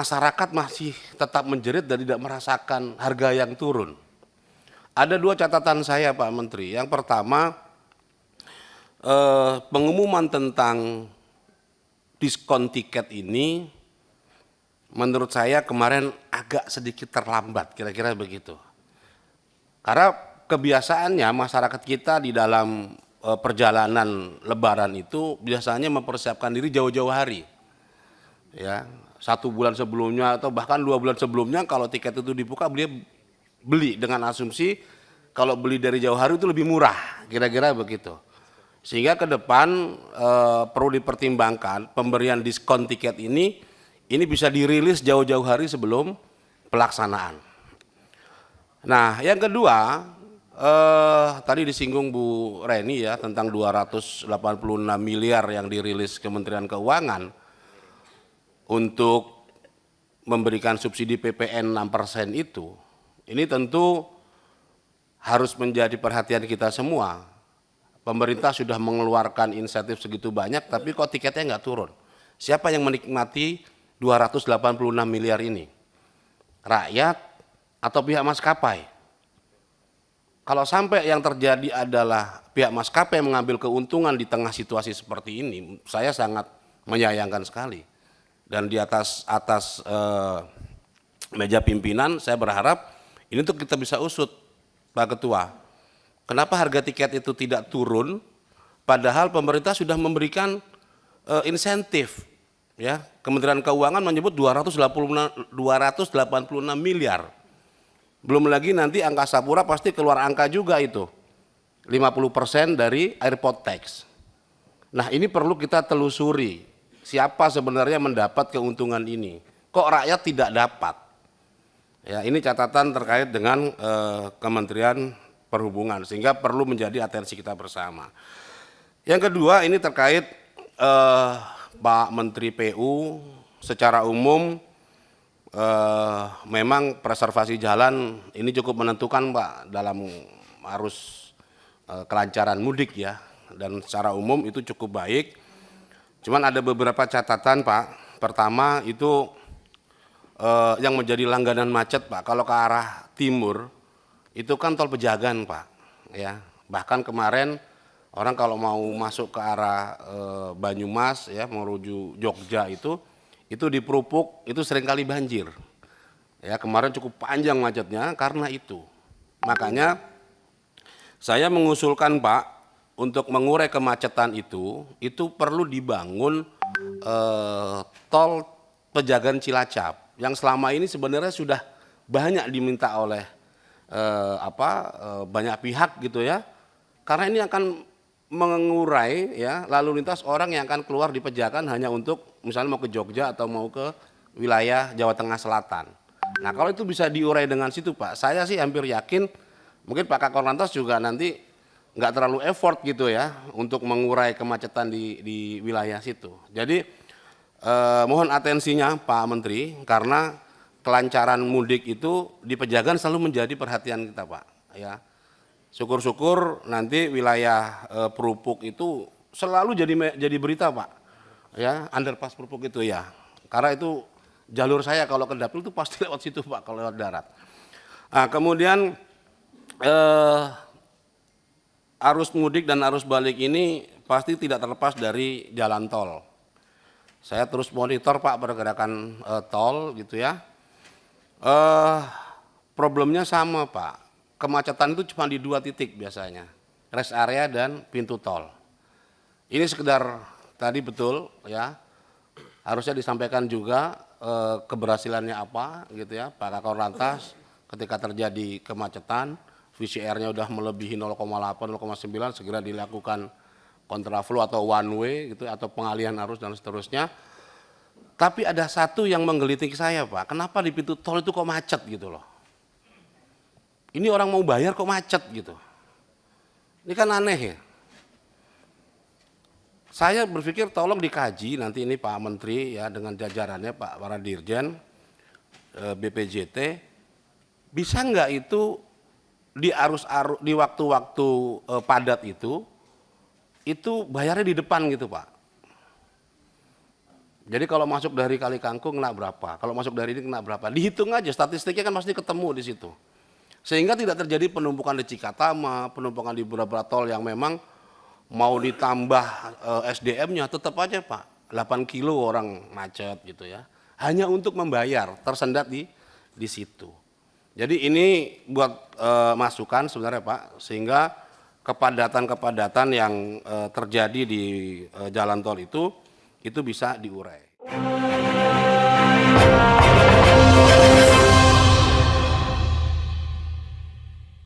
masyarakat masih tetap menjerit dan tidak merasakan harga yang turun. Ada dua catatan saya Pak Menteri. Yang pertama, pengumuman tentang diskon tiket ini menurut saya kemarin agak sedikit terlambat, kira-kira begitu. Karena kebiasaannya masyarakat kita di dalam perjalanan Lebaran itu biasanya mempersiapkan diri jauh-jauh hari, ya 1 bulan sebelumnya atau bahkan 2 bulan sebelumnya. Kalau tiket itu dibuka, dia beli dengan asumsi kalau beli dari jauh hari itu lebih murah, kira-kira begitu. Sehingga ke depan perlu dipertimbangkan pemberian diskon tiket ini bisa dirilis jauh-jauh hari sebelum pelaksanaan. Nah, yang kedua, tadi disinggung Bu Reni ya tentang 286 miliar yang dirilis Kementerian Keuangan untuk memberikan subsidi PPN 6% itu. Ini tentu harus menjadi perhatian kita semua. Pemerintah sudah mengeluarkan insentif segitu banyak, tapi kok tiketnya nggak turun? Siapa yang menikmati 286 miliar ini? Rakyat atau pihak maskapai? Kalau sampai yang terjadi adalah pihak maskapai mengambil keuntungan di tengah situasi seperti ini, saya sangat menyayangkan sekali. Dan di atas meja pimpinan, saya berharap ini untuk kita bisa usut, Pak Ketua. Kenapa harga tiket itu tidak turun, padahal pemerintah sudah memberikan insentif, ya. Kementerian Keuangan menyebut 286 miliar. Belum lagi nanti Angkasa Pura pasti keluar angka juga itu, 50% dari airport tax. Nah, ini perlu kita telusuri, siapa sebenarnya mendapat keuntungan ini. Kok rakyat tidak dapat? Ya, ini catatan terkait dengan Kementerian Perhubungan, sehingga perlu menjadi atensi kita bersama. Yang kedua, ini terkait Pak Menteri PU, secara umum memang preservasi jalan ini cukup menentukan Pak dalam arus kelancaran mudik ya, dan secara umum itu cukup baik. Cuman ada beberapa catatan Pak. Pertama itu yang menjadi langganan macet Pak, kalau ke arah timur itu kan tol Pejagan Pak, ya. Bahkan kemarin orang kalau mau masuk ke arah Banyumas ya menuju Jogja itu di Prupuk itu seringkali banjir. Ya, kemarin cukup panjang macetnya karena itu. Makanya saya mengusulkan Pak, untuk mengurai kemacetan itu perlu dibangun tol Pejagan Cilacap yang selama ini sebenarnya sudah banyak diminta oleh banyak pihak gitu ya, karena ini akan mengurai ya lalu lintas orang yang akan keluar di Pejagan hanya untuk misalnya mau ke Jogja atau mau ke wilayah Jawa Tengah Selatan. Nah, kalau itu bisa diurai dengan situ Pak, saya sih hampir yakin mungkin Pak Kakor Lantas juga nanti nggak terlalu effort gitu ya untuk mengurai kemacetan di wilayah situ. Jadi mohon atensinya Pak Menteri, karena kelancaran mudik itu di Pejagan selalu menjadi perhatian kita Pak ya. Syukur-syukur nanti wilayah Prupuk itu selalu jadi berita Pak ya, underpass Prupuk itu ya, karena itu jalur saya kalau ke Dapil itu pasti lewat situ Pak kalau lewat darat. Nah, kemudian arus mudik dan arus balik ini pasti tidak terlepas dari jalan tol. Saya terus monitor Pak pergerakan tol gitu ya. Problemnya sama Pak, kemacetan itu cuma di 2 titik biasanya, rest area dan pintu tol. Ini sekedar tadi betul ya, harusnya disampaikan juga keberhasilannya apa gitu ya Pak Kakor Lantas ketika terjadi kemacetan, VCR-nya udah melebihi 0,8, 0,9 segera dilakukan kontraflow atau one way gitu atau pengalihan arus dan seterusnya. Tapi ada satu yang menggelitik saya Pak, kenapa di pintu tol itu kok macet gitu loh. Ini orang mau bayar kok macet gitu. Ini kan aneh ya. Saya berpikir tolong dikaji nanti ini Pak Menteri ya dengan jajarannya Pak para Dirjen BPJT, bisa nggak itu di di waktu-waktu padat itu bayarnya di depan gitu Pak. Jadi kalau masuk dari Kali Kangkung kena berapa, kalau masuk dari ini kena berapa, dihitung aja, statistiknya kan pasti ketemu di situ. Sehingga tidak terjadi penumpukan di Cikatama, penumpukan di beberapa tol yang memang mau ditambah SDM-nya tetap aja Pak, 8 kilo orang macet gitu ya. Hanya untuk membayar, tersendat di situ. Jadi ini buat masukan sebenarnya Pak, sehingga kepadatan-kepadatan yang terjadi di jalan tol itu bisa diurai.